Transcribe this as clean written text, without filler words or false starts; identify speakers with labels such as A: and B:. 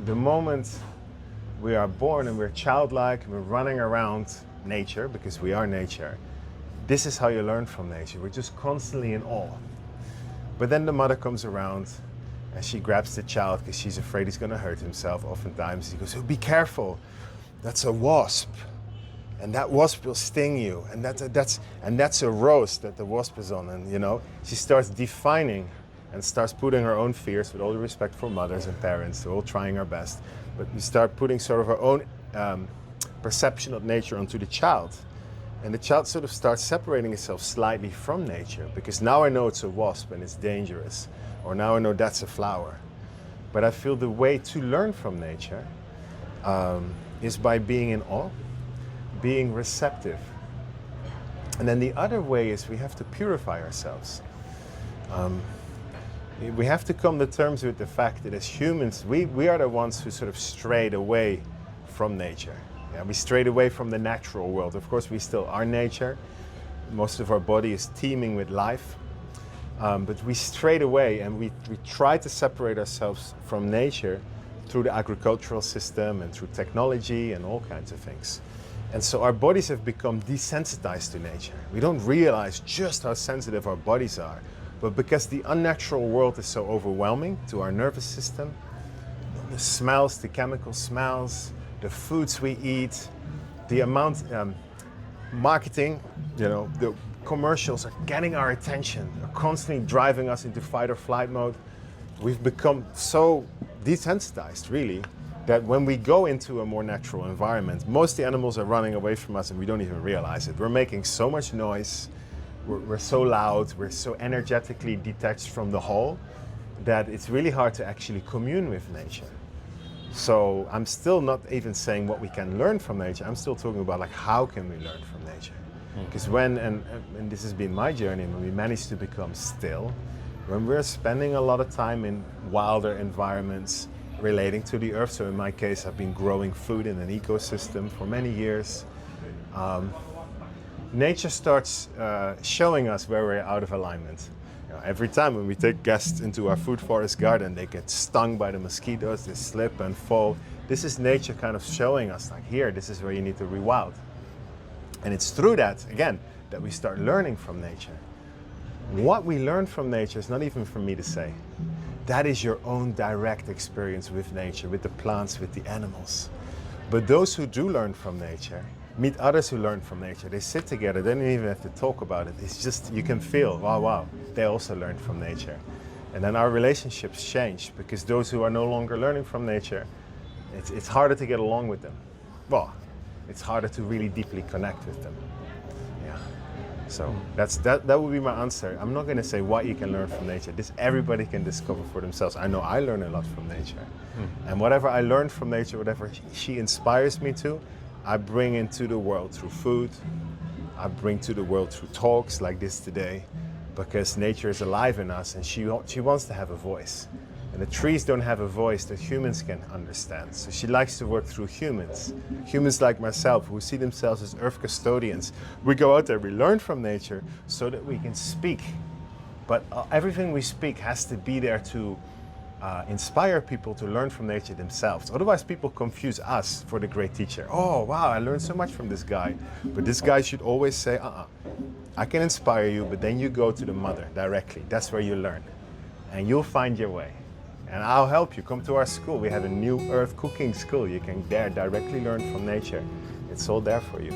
A: the moment we are born and we're childlike and we're running around nature, because we are nature, this is how you learn from nature. We're just constantly in awe. But then the mother comes around and she grabs the child because she's afraid he's going to hurt himself. Oftentimes he goes, oh, be careful, that's a wasp. And that wasp will sting you. And that's a rose that the wasp is on. And, you know, she starts defining and starts putting her own fears, with all the respect for mothers and parents, we're all trying our best. But we start putting sort of our own perception of nature onto the child. And the child sort of starts separating itself slightly from nature, because now I know it's a wasp and it's dangerous, or now I know that's a flower. But I feel the way to learn from nature is by being in awe, being receptive. And then the other way is we have to purify ourselves. We have to come to terms with the fact that as humans, we are the ones who sort of strayed away from nature. Yeah, we strayed away from the natural world. Of course, we still are nature. Most of our body is teeming with life. But we strayed away and we tried to separate ourselves from nature through the agricultural system and through technology and all kinds of things. And so our bodies have become desensitized to nature. We don't realize just how sensitive our bodies are. But because the unnatural world is so overwhelming to our nervous system, the smells, the chemical smells, the foods we eat, the amount marketing, you know, the commercials are getting our attention, are constantly driving us into fight or flight mode. We've become so desensitized, really, that when we go into a more natural environment, most of the animals are running away from us and we don't even realize it. We're making so much noise, we're so loud, we're so energetically detached from the whole, that it's really hard to actually commune with nature. So I'm still not even saying what we can learn from nature. I'm still talking about, like, how can we learn from nature? Because when, and this has been my journey, when we manage to become still, when we're spending a lot of time in wilder environments relating to the earth, so in my case I've been growing food in an ecosystem for many years, nature starts showing us where we're out of alignment. You know, every time when we take guests into our food forest garden, they get stung by the mosquitoes, they slip and fall. This is nature kind of showing us, like, here, this is where you need to rewild. And it's through that, again, that we start learning from nature. What we learn from nature is not even for me to say. That is your own direct experience with nature, with the plants, with the animals. But those who do learn from nature meet others who learn from nature. They sit together, they don't even have to talk about it. It's just, you can feel, wow, they also learned from nature. And then our relationships change, because those who are no longer learning from nature, it's harder to get along with them. Well, it's harder to really deeply connect with them. Yeah. So that would be my answer. I'm not going to say what you can learn from nature. This everybody can discover for themselves. I know I learn a lot from nature. And whatever I learn from nature, whatever she inspires me to, I bring into the world through food. I bring to the world through talks like this today, because nature is alive in us and she wants to have a voice. And the trees don't have a voice that humans can understand. So she likes to work through humans. Humans like myself, who see themselves as Earth Custodians. We go out there, we learn from nature so that we can speak. But everything we speak has to be there to inspire people to learn from nature themselves. Otherwise, people confuse us for the great teacher. Oh, wow, I learned so much from this guy. But this guy should always say, I can inspire you, but then you go to the mother directly. That's where you learn. And you'll find your way. And I'll help you. Come to our school. We have a new earth cooking school. You can there directly learn from nature. It's all there for you.